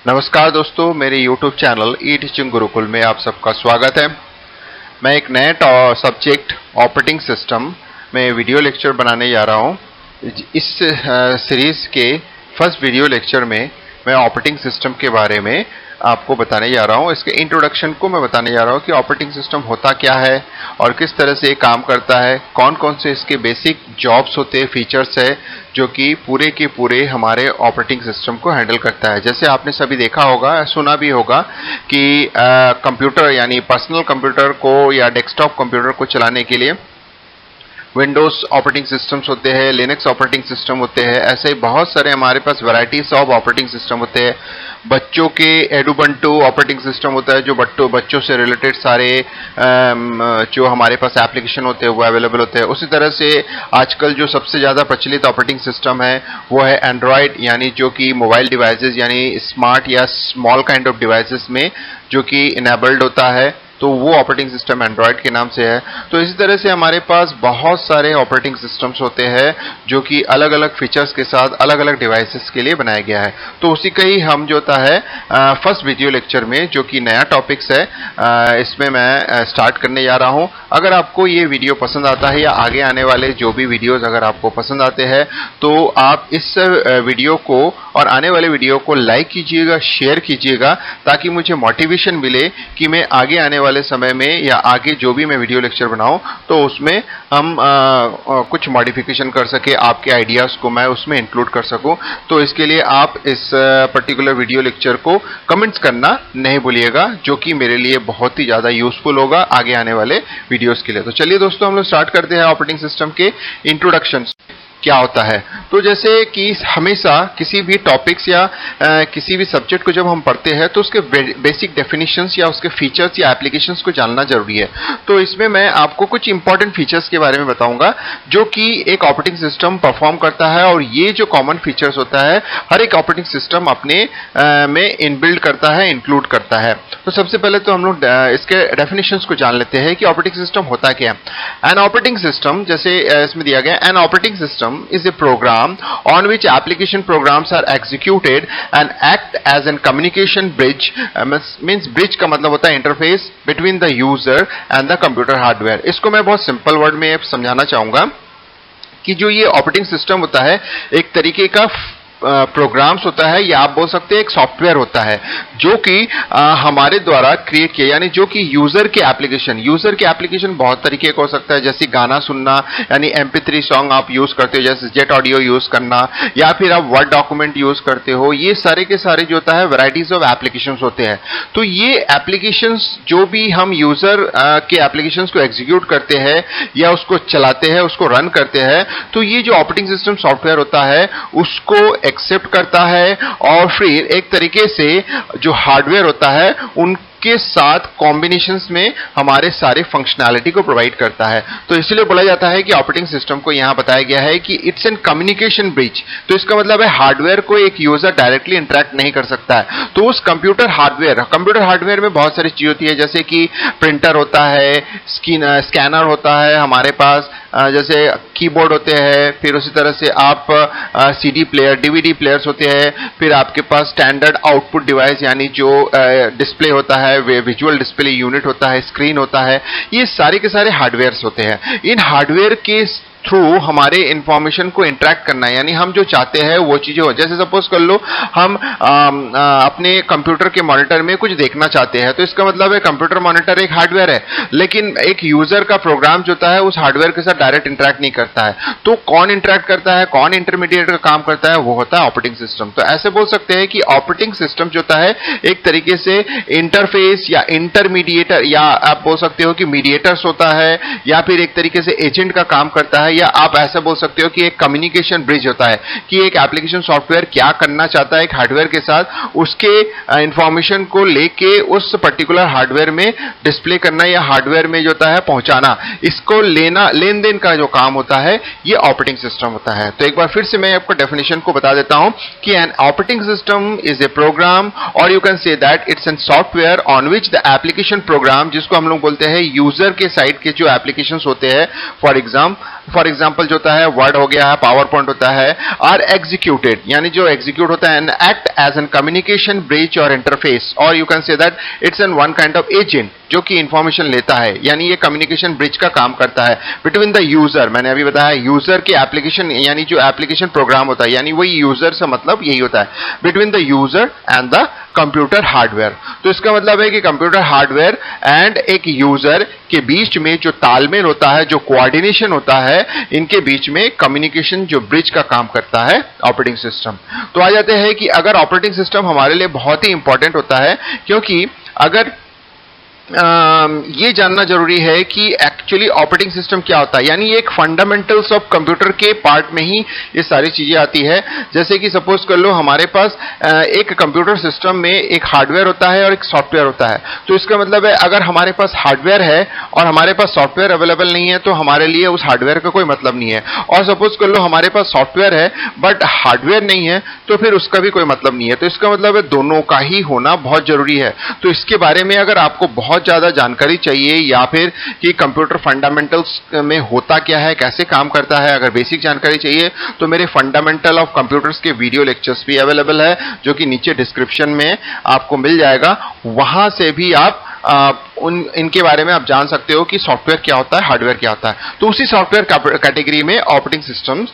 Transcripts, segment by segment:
नमस्कार दोस्तों, मेरे YouTube चैनल ई टीचिंग गुरुकुल में आप सबका स्वागत है। मैं एक नए सब्जेक्ट ऑपरेटिंग सिस्टम में वीडियो लेक्चर बनाने जा रहा हूं। इस सीरीज के फर्स्ट वीडियो लेक्चर में मैं ऑपरेटिंग सिस्टम के बारे में आपको बताने जा रहा हूं। इसके इंट्रोडक्शन को मैं बताने जा रहा हूं कि ऑपरेटिंग सिस्टम होता क्या है और किस तरह से ये काम करता है, कौन कौन से इसके बेसिक जॉब्स होते हैं, फीचर्स है जो कि पूरे के पूरे हमारे ऑपरेटिंग सिस्टम को हैंडल करता है। जैसे आपने सभी देखा होगा, सुना भी होगा कि कंप्यूटर यानी पर्सनल कंप्यूटर को या डेस्कटॉप कंप्यूटर को चलाने के लिए विंडोज ऑपरेटिंग सिस्टम्स होते हैं, लिनक्स ऑपरेटिंग सिस्टम होते हैं। ऐसे ही बहुत सारे हमारे पास वैरायटीज ऑफ ऑपरेटिंग सिस्टम होते हैं। बच्चों के एडुबंटू ऑपरेटिंग सिस्टम होता है जो बच्चों से रिलेटेड सारे जो हमारे पास एप्लीकेशन होते हैं वो अवेलेबल होते हैं। उसी तरह से आजकल जो सबसे ज़्यादा प्रचलित ऑपरेटिंग सिस्टम है वो है एंड्रॉयड, यानी जो कि मोबाइल डिवाइसेस यानी स्मार्ट या स्मॉल काइंड ऑफ डिवाइसेस में जो कि इनेबल्ड होता है, तो वो ऑपरेटिंग सिस्टम एंड्रॉयड के नाम से है। तो इसी तरह से हमारे पास बहुत सारे ऑपरेटिंग सिस्टम्स होते हैं जो कि अलग अलग फीचर्स के साथ अलग अलग डिवाइसेस के लिए बनाया गया है। तो उसी का ही हम जो होता है फर्स्ट वीडियो लेक्चर में, जो कि नया टॉपिक्स है, इसमें मैं स्टार्ट करने जा रहा हूं। अगर आपको ये वीडियो पसंद आता है या आगे आने वाले जो भी वीडियोज अगर आपको पसंद आते हैं तो आप इस वीडियो को और आने वाले वीडियो को लाइक कीजिएगा, शेयर कीजिएगा, ताकि मुझे मोटिवेशन मिले कि मैं आगे आने वाले समय में या आगे जो भी मैं वीडियो लेक्चर बनाऊं तो उसमें हम कुछ मॉडिफिकेशन कर सके, आपके आइडियाज को मैं उसमें इंक्लूड कर सकूं। तो इसके लिए आप इस पर्टिकुलर वीडियो लेक्चर को कमेंट्स करना नहीं भूलिएगा, जो कि मेरे लिए बहुत ही ज़्यादा यूजफुल होगा आगे आने वाले वीडियोज़ के लिए। तो चलिए दोस्तों, हम लोग स्टार्ट करते हैं ऑपरेटिंग सिस्टम के इंट्रोडक्शन। क्या होता है, तो जैसे कि हमेशा किसी भी टॉपिक्स या किसी भी सब्जेक्ट को जब हम पढ़ते हैं तो उसके बेसिक डेफिनेशंस या उसके फीचर्स या एप्लीकेशंस को जानना जरूरी है। तो इसमें मैं आपको कुछ इंपॉर्टेंट फीचर्स के बारे में बताऊंगा जो कि एक ऑपरेटिंग सिस्टम परफॉर्म करता है, और ये जो कॉमन फीचर्स होता है हर एक ऑपरेटिंग सिस्टम अपने में इनबिल्ड करता है, इंक्लूड करता है। तो सबसे पहले तो हम लोग इसके डेफिनेशंस को जान लेते हैं कि ऑपरेटिंग सिस्टम होता क्या है। एन ऑपरेटिंग सिस्टम, जैसे इसमें दिया गया, N operating system is a program on which application programs are executed and act as a communication bridge, means bridge का मतलब होता है interface between the user and the computer hardware। इसको मैं बहुत सिंपल वर्ड में समझाना चाहूंगा कि जो ये ऑपरेटिंग सिस्टम होता है एक तरीके का प्रोग्राम्स होता है, या आप बोल सकते हैं एक सॉफ्टवेयर होता है जो कि हमारे द्वारा क्रिएट किया, यानी जो कि यूजर के एप्लीकेशन बहुत तरीके का हो सकता है। जैसे गाना सुनना, यानी MP3 सॉन्ग आप यूज करते हो, जैसे जेट ऑडियो यूज करना, या फिर आप वर्ड डॉक्यूमेंट यूज करते हो। ये सारे के सारे जो होता है वैरायटीज ऑफ एप्लीकेशंस होते हैं। तो ये एप्लीकेशंस जो भी हम यूजर के एप्लीकेशंस को एग्जीक्यूट करते हैं या उसको चलाते हैं, उसको रन करते हैं, तो ये जो ऑपरेटिंग सिस्टम सॉफ्टवेयर होता है उसको एक्सेप्ट करता है और फिर एक तरीके से जो हार्डवेयर होता है उनके साथ कॉम्बिनेशंस में हमारे सारे फंक्शनैलिटी को प्रोवाइड करता है। तो इसलिए बोला जाता है कि ऑपरेटिंग सिस्टम को यहां बताया गया है कि इट्स एन कम्युनिकेशन ब्रिज। तो इसका मतलब है हार्डवेयर को एक यूजर डायरेक्टली इंटरेक्ट नहीं कर सकता है। तो उस कंप्यूटर हार्डवेयर में बहुत सारी चीज होती है, जैसे कि प्रिंटर होता है, स्कैनर होता है हमारे पास, जैसे कीबोर्ड होते हैं, फिर उसी तरह से आप CD प्लेयर, DVD प्लेयर्स होते हैं, फिर आपके पास स्टैंडर्ड आउटपुट डिवाइस यानी जो डिस्प्ले होता है, विजुअल डिस्प्ले यूनिट होता है, स्क्रीन होता है, ये सारे के सारे हार्डवेयर्स होते हैं। इन हार्डवेयर के थ्रू हमारे इंफॉर्मेशन को इंटरेक्ट करना है, यानी हम जो चाहते हैं वो चीजें हो। जैसे सपोज कर लो हम अपने कंप्यूटर के मॉनिटर में कुछ देखना चाहते हैं, तो इसका मतलब है कंप्यूटर मॉनिटर एक हार्डवेयर है, लेकिन एक यूजर का प्रोग्राम जो होता है उस हार्डवेयर के साथ डायरेक्ट इंटरेक्ट नहीं करता है। तो कौन इंटरेक्ट करता है, कौन इंटरमीडिएट का काम करता है, वो होता है ऑपरेटिंग सिस्टम। तो ऐसे बोल सकते हैं कि ऑपरेटिंग सिस्टम जो होता है एक तरीके से इंटरफेस या इंटरमीडिएटर, या आप बोल सकते हो कि मीडिएटर्स होता है, या फिर एक तरीके से एजेंट का काम करता है, या आप ऐसा बोल सकते हो कि एक कम्युनिकेशन ब्रिज होता है कि एक एप्लीकेशन सॉफ्टवेयर क्या करना चाहता है एक हार्डवेयर के साथ, उसके इंफॉर्मेशन को लेके उस पर्टिकुलर हार्डवेयर में डिस्प्ले करना या हार्डवेयर में जो होता है पहुंचाना, इसको लेन देन का जो काम होता है ये ऑपरेटिंग सिस्टम होता है। तो एक बार फिर से मैं आपको डेफिनेशन को बता देता हूं कि an operating system is a program, और you can say that it's an software on which the application program, जिसको हम लोग बोलते हैं यूजर के साइड के जो एप्लीकेशंस होते हैं, फॉर एग्जाम्पल फॉर एग्जाम्पल जो होता है वर्ड हो गया, पावर पॉइंट होता है, आर एग्जीक्यूटेड, यानी जो एग्जीक्यूट होता है and act as an communication bridge और इंटरफेस, और you can say that it's an one kind of agent जो कि इंफॉर्मेशन लेता है, यानी ये कम्युनिकेशन ब्रिज का काम करता है बिटवीन द यूजर। मैंने अभी बताया यूजर के एप्लीकेशन, यानी जो एप्लीकेशन प्रोग्राम होता है, यानी वही यूजर से मतलब यही होता है, between the user and the computer hardware. तो इसका मतलब है कि कंप्यूटर हार्डवेयर एंड एक यूजर के बीच में जो तालमेल होता है, जो कोऑर्डिनेशन होता है, इनके बीच में कम्युनिकेशन जो ब्रिज का काम करता है ऑपरेटिंग सिस्टम। तो आ जाते हैं कि अगर ऑपरेटिंग सिस्टम हमारे लिए बहुत ही इंपॉर्टेंट होता है, क्योंकि अगर ये जानना जरूरी है कि एक्चुअली ऑपरेटिंग सिस्टम क्या होता है, यानी एक फंडामेंटल्स ऑफ कंप्यूटर के पार्ट में ही ये सारी चीजें आती है। जैसे कि सपोज कर लो हमारे पास एक कंप्यूटर सिस्टम में एक हार्डवेयर होता है और एक सॉफ्टवेयर होता है। तो इसका मतलब है अगर हमारे पास हार्डवेयर है और हमारे पास सॉफ्टवेयर अवेलेबल नहीं है तो हमारे लिए उस हार्डवेयर का कोई मतलब नहीं है, और सपोज कर लो हमारे पास सॉफ्टवेयर है बट हार्डवेयर नहीं है तो फिर उसका भी कोई मतलब नहीं है। तो इसका मतलब है दोनों का ही होना बहुत जरूरी है। तो इसके बारे में अगर आपको बहुत ज्यादा जानकारी चाहिए या फिर कि कंप्यूटर फंडामेंटल्स में होता क्या है, कैसे काम करता है, अगर बेसिक जानकारी चाहिए तो मेरे फंडामेंटल ऑफ कंप्यूटर्स के वीडियो लेक्चर्स भी अवेलेबल है, जो कि नीचे डिस्क्रिप्शन में आपको मिल जाएगा। वहां से भी आप इनके बारे में आप जान सकते हो कि सॉफ्टवेयर क्या होता है, हार्डवेयर क्या होता है। तो उसी सॉफ्टवेयर कैटेगरी में ऑपरेटिंग सिस्टम्स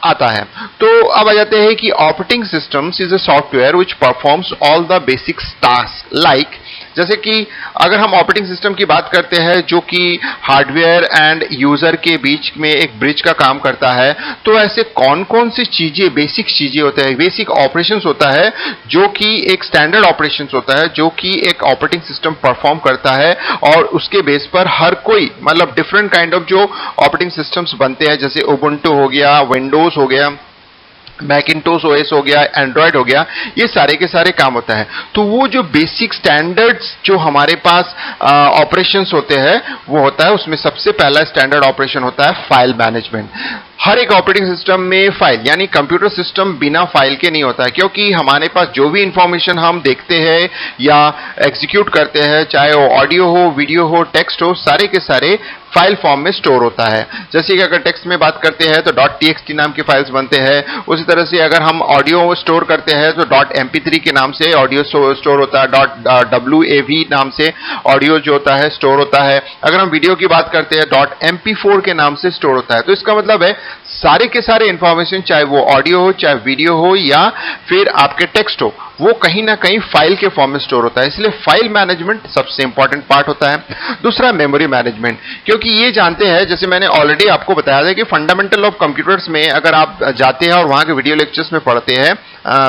आता है। तो अब आ जाते हैं कि operating systems is a software which performs all the basic task, like जैसे कि अगर हम ऑपरेटिंग सिस्टम की बात करते हैं जो कि हार्डवेयर एंड यूजर के बीच में एक ब्रिज का काम करता है, तो ऐसे कौन कौन सी चीजें, बेसिक चीजें होते हैं, बेसिक ऑपरेशंस होता है जो कि एक स्टैंडर्ड ऑपरेशंस होता है जो कि एक ऑपरेटिंग सिस्टम परफॉर्म करता है, और उसके बेस पर हर कोई मतलब डिफरेंट काइंड ऑफ जो ऑपरेटिंग सिस्टम्स बनते हैं, जैसे उबुंटू हो गया, विंडोज हो गया, मैकिंटोश ओएस हो गया, एंड्रॉयड हो गया, ये सारे के सारे काम होता है। तो वो जो बेसिक स्टैंडर्ड्स जो हमारे पास ऑपरेशंस होते हैं वो होता है, उसमें सबसे पहला स्टैंडर्ड ऑपरेशन होता है फाइल मैनेजमेंट। हर एक ऑपरेटिंग सिस्टम में फाइल, यानी कंप्यूटर सिस्टम बिना फाइल के नहीं होता है, क्योंकि हमारे पास जो भी इंफॉर्मेशन हम देखते हैं या एग्जीक्यूट करते हैं, चाहे वो ऑडियो हो, वीडियो हो, टेक्स्ट हो, सारे के सारे फाइल फॉर्म में स्टोर होता है। जैसे कि अगर टेक्स्ट में बात करते हैं तो .txt नाम के फाइल्स बनते हैं, उसी तरह से अगर हम ऑडियो स्टोर करते हैं तो .mp3 के नाम से ऑडियो स्टोर होता है, .wav नाम से ऑडियो जो होता है स्टोर होता है। अगर हम वीडियो की बात करते हैं .mp4 के नाम से स्टोर होता है। तो इसका मतलब है सारे के सारे इंफॉर्मेशन, चाहे वो ऑडियो हो, चाहे वीडियो हो, या फिर आपके टेक्स्ट हो, वो कहीं ना कहीं फाइल के फॉर्म में स्टोर होता है। इसलिए फाइल मैनेजमेंट सबसे इंपॉर्टेंट पार्ट होता है। दूसरा मेमोरी मैनेजमेंट, क्योंकि ये जानते हैं, जैसे मैंने ऑलरेडी आपको बताया था कि फंडामेंटल ऑफ कंप्यूटर्स में अगर आप जाते हैं और वहां के वीडियो लेक्चर्स में पढ़ते हैं,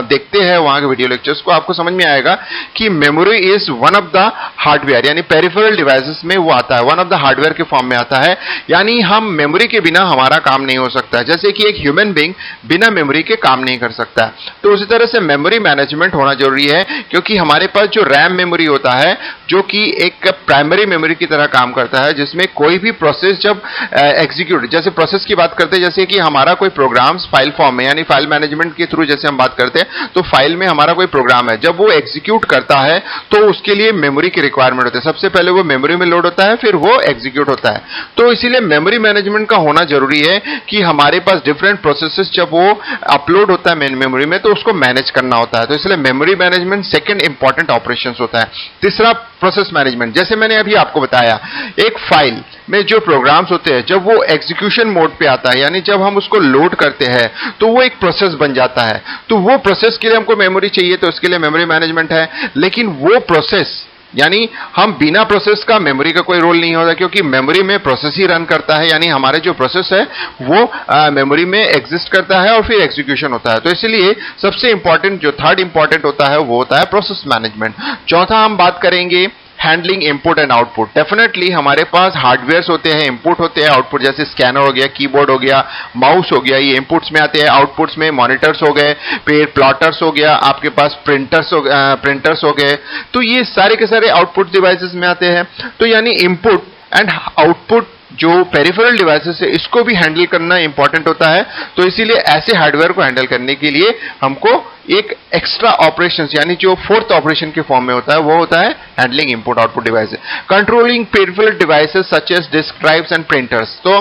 देखते हैं वहां के वीडियो लेक्चर्स को, आपको समझ में आएगा कि memory is one of the hardware, यानी पेरिफेरल डिवाइसेस में वो आता है, वन ऑफ द हार्डवेयर के फॉर्म में आता है। यानी हम मेमोरी के बिना हमारा काम नहीं हो सकता है, जैसे कि एक ह्यूमन बीइंग बिना मेमोरी के काम नहीं कर सकता है। तो उसी तरह से मेमोरी मैनेजमेंट होना जरूरी है, क्योंकि हमारे पास जो रैम मेमोरी होता है जो कि एक प्राइमरी मेमोरी की तरह काम करता है, जिसमें कोई भी प्रोसेस जब एग्जीक्यूट, जैसे प्रोसेस की बात करते हैं, जैसे कि हमारा कोई प्रोग्राम्स फाइल फॉर्म में, यानी फाइल मैनेजमेंट के थ्रू जैसे हम बात करते हैं, तो फाइल में हमारा कोई प्रोग्राम है, जब वो एग्जीक्यूट करता है तो उसके लिए मेमोरी की रिक्वायरमेंट होती है। सबसे पहले वो मेमोरी में लोड होता है, फिर वो एग्जीक्यूट होता है। तो इसीलिए मेमोरी मैनेजमेंट का होना जरूरी है कि हमारे पास डिफरेंट प्रोसेसेस जब वो अपलोड होता है मेमोरी में तो उसको मैनेज करना होता है। तो इसलिए memory management second important operation होता है। तीसरा प्रोसेस मैनेजमेंट, जैसे मैंने अभी आपको बताया, एक फाइल में जो प्रोग्राम्स होते हैं जब वो एग्जीक्यूशन मोड पे आता है, यानी जब हम उसको लोड करते हैं तो वो एक प्रोसेस बन जाता है। तो वो प्रोसेस के लिए हमको मेमोरी चाहिए, तो इसके लिए मेमोरी मैनेजमेंट है। लेकिन वो प्रोसेस, यानी हम बिना प्रोसेस का मेमोरी का कोई रोल नहीं होता, क्योंकि मेमोरी में प्रोसेस ही रन करता है, यानी हमारे जो प्रोसेस है वो मेमोरी में एग्जिस्ट करता है और फिर एग्जीक्यूशन होता है। तो इसलिए सबसे इंपॉर्टेंट, जो थर्ड इंपॉर्टेंट होता है वो होता है प्रोसेस मैनेजमेंट। चौथा हम बात करेंगे handling input and output. Definitely हमारे पास हार्डवेयर्स होते हैं, इनपुट होते हैं, आउटपुट, जैसे स्कैनर हो गया, कीबोर्ड हो गया, माउस हो गया, ये इनपुट्स में आते हैं। आउटपुट्स में मॉनिटर्स हो गए, फिर प्लॉटर्स हो गया, आपके पास प्रिंटर्स हो गए। तो ये सारे के सारे आउटपुट डिवाइसेस में आते हैं। तो यानी इनपुट एंड आउटपुट जो पेरिफेरल डिवाइसेस है, इसको भी हैंडल करना इंपॉर्टेंट होता है। तो इसीलिए ऐसे हार्डवेयर को हैंडल करने के लिए हमको एक एक्स्ट्रा ऑपरेशंस, यानी जो फोर्थ ऑपरेशन के फॉर्म में होता है वो होता है handling input output devices, controlling peripheral devices such as disk drives and printers. तो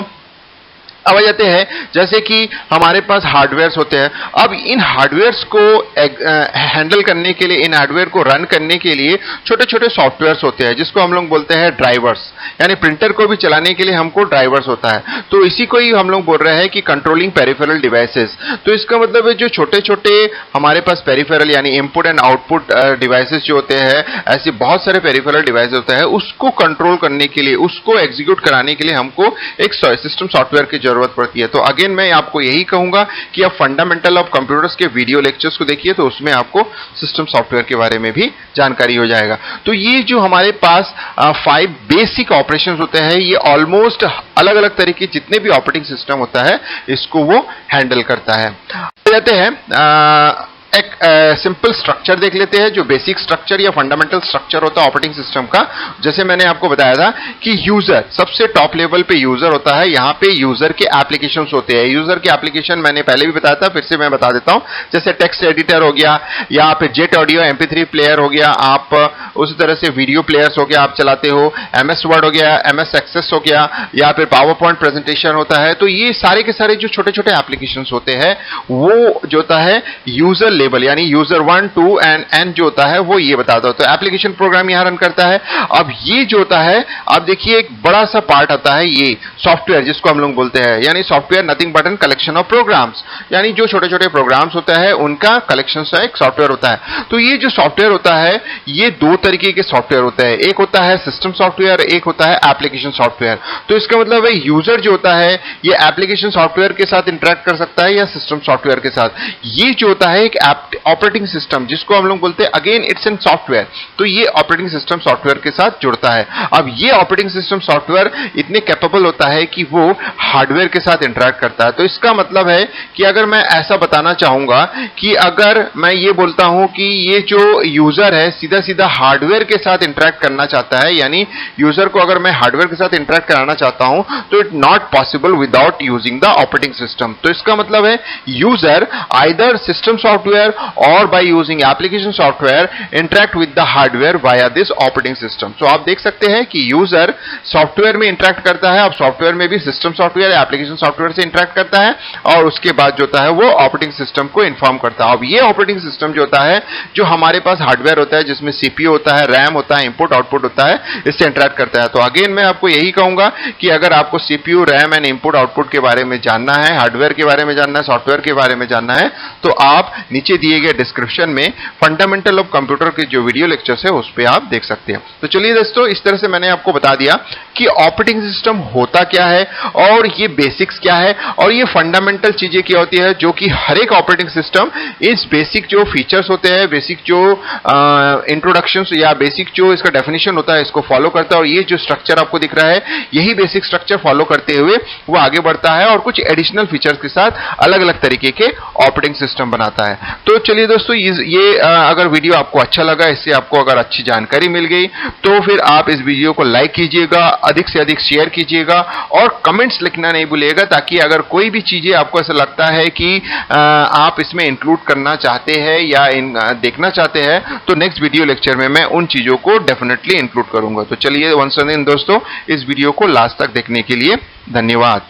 अब आ जाते हैं जैसे कि हमारे पास हार्डवेयर्स होते हैं। अब इन हार्डवेयर्स को हैंडल करने के लिए, इन हार्डवेयर को रन करने के लिए छोटे छोटे सॉफ्टवेयर्स होते हैं जिसको हम लोग बोलते हैं ड्राइवर्स, यानी प्रिंटर को भी चलाने के लिए हमको ड्राइवर्स होता है। तो इसी को ही हम लोग बोल रहे हैं कि कंट्रोलिंग पेरिफेरल डिवाइसेस। तो इसका मतलब है जो छोटे छोटे हमारे पास पेरिफेरल यानी इनपुट एंड आउटपुट डिवाइसेस जो होते हैं, ऐसे बहुत सारे पेरिफेरल डिवाइस होते हैं, उसको कंट्रोल करने के लिए, उसको एग्जीक्यूट कराने के लिए हमको एक सिस्टम सॉफ्टवेयर की जरूरत पड़ती है। तो अगेन मैं आपको यही कहूंगा कि आप फंडामेंटल ऑफ कंप्यूटर्स के वीडियो लेक्चर्स को देखिए, तो उसमें आपको सिस्टम सॉफ्टवेयर के बारे में भी जानकारी हो जाएगा। तो ये जो हमारे पास 5 बेसिक ऑपरेशंस होते हैं, ये ऑलमोस्ट अलग अलग तरह के जितने भी ऑपरेटिंग सिस्टम होता है इसको वो हैंडल करता है। कहते हैं एक सिंपल स्ट्रक्चर देख लेते हैं, जो बेसिक स्ट्रक्चर या फंडामेंटल स्ट्रक्चर होता है ऑपरेटिंग सिस्टम का। जैसे मैंने आपको बताया था कि यूजर सबसे टॉप लेवल पे यूजर होता है, यहाँ पे यूजर के एप्लीकेशंस होते हैं। यूजर के एप्लीकेशन मैंने पहले भी बताया था, फिर से मैं बता देता हूँ। जैसे टेक्स्ट एडिटर हो गया, या फिर जेट ऑडियो MP3 प्लेयर हो गया, आप उसी तरह से वीडियो प्लेयर्स हो गया आप चलाते हो, MS वर्ड हो गया, MS एक्सेस हो गया, या फिर पावर पॉइंट प्रेजेंटेशन होता है। तो ये सारे के सारे जो छोटे छोटे एप्लीकेशन होते हैं वो जो होता है यूजर लेवल, यानी यूजर 1, 2 एंड n जो होता है वो ये बताता है। तो एप्लीकेशन प्रोग्राम यहां रन करता है। अब ये जो होता है, आप देखिए एक बड़ा सा पार्ट आता है ये सॉफ्टवेयर, जिसको हम लोग बोलते हैं, यानी software nothing but an collection of programs, यानी जो छोटे छोटे प्रोग्राम्स होता है उनका कलेक्शन सा एक सॉफ्टवेयर होता है। तो ये जो सॉफ्टवेयर होता है ये दो तरीके के सॉफ्टवेयर होते हैं, एक होता है सिस्टम सॉफ्टवेयर, एक होता है एप्लीकेशन सॉफ्टवेयर। तो इसका मतलब है यूजर जो होता है ये एप्लीकेशन सॉफ्टवेयर के साथ इंटरेक्ट कर सकता है या सिस्टम सॉफ्टवेयर के साथ। ये जो होता है एक ऑपरेटिंग सिस्टम जिसको हम लोग बोलते हैं, अगेन इट्स एन सॉफ्टवेयर, तो ये ऑपरेटिंग सिस्टम सॉफ्टवेयर के साथ जुड़ता है। अब ये ऑपरेटिंग सिस्टम सॉफ्टवेयर इतने कैपेबल होता है कि वो हार्डवेयर के साथ इंटरेक्ट करता है। तो इसका मतलब है कि अगर मैं ऐसा बताना चाहूंगा कि अगर मैं ये बोलता हूं कि ये जो यूजर है सीधा सीधा हार्डवेयर के साथ इंटरेक्ट करना चाहता है, यानी यूजर को अगर मैं हार्डवेयर के साथ इंटरेक्ट कराना चाहता हूं, तो it not possible without using the operating system. तो इसका मतलब है यूजर आइदर सिस्टम सॉफ्टवेयर और by using application software interact with the hardware via this operating system। तो आप देख सकते हैं कि यूजर सॉफ्टवेयर में इंटरेक्ट करता है, अब सॉफ्टवेयर में भी सिस्टम सॉफ्टवेयर या एप्लीकेशन सॉफ्टवेयर से इंटरेक्ट करता है, और उसके बाद जो होता है वो ऑपरेटिंग सिस्टम को इन्फॉर्म करता है। अब ये ऑपरेटिंग सिस्टम जो होता है, जो हमारे पास हार्डवेयर होता है जिसमें CPU होता है, रैम होता है, इनपुट आउटपुट होता है, इससे इंटरेक्ट करता है। तो अगेन मैं आपको यही कहूंगा कि अगर आपको CPU, RAM and input output के बारे में जानना है, हार्डवेयर के बारे में जानना है, सॉफ्टवेयर के बारे में जानना है, तो आप नीचे दिए गए डिस्क्रिप्शन में फंडामेंटल ऑफ कंप्यूटर के जो वीडियो लेक्चर्स है उस पे आप देख सकते हैं। तो चलिए दोस्तों, इस तरह से मैंने आपको बता दिया कि ऑपरेटिंग सिस्टम होता क्या है और ये बेसिक्स क्या है और ये फंडामेंटल चीजें क्या होती है, जो कि हर एक ऑपरेटिंग सिस्टम इस बेसिक जो फीचर्स होते हैं, बेसिक जो इंट्रोडक्शंस या बेसिक जो इसका डेफिनेशन होता है इसको फॉलो करता है। और ये जो स्ट्रक्चर आपको दिख रहा है यही बेसिक स्ट्रक्चर फॉलो करते हुए वो आगे बढ़ता है और कुछ एडिशनल फीचर्स के साथ अलग अलग तरीके के ऑपरेटिंग सिस्टम बनाता है। तो चलिए दोस्तों, ये अगर वीडियो आपको अच्छा लगा, इससे आपको अगर अच्छी जानकारी मिल गई, तो फिर आप इस वीडियो को लाइक कीजिएगा, अधिक से अधिक शेयर कीजिएगा और कमेंट्स लिखना नहीं भूलिएगा, ताकि अगर कोई भी चीजें आपको ऐसा लगता है कि आप इसमें इंक्लूड करना चाहते हैं या देखना चाहते हैं, तो नेक्स्ट वीडियो लेक्चर में मैं उन चीजों को डेफिनेटली इंक्लूड करूंगा। तो चलिए वंस अगेन दोस्तों, इस वीडियो को लास्ट तक देखने के लिए धन्यवाद।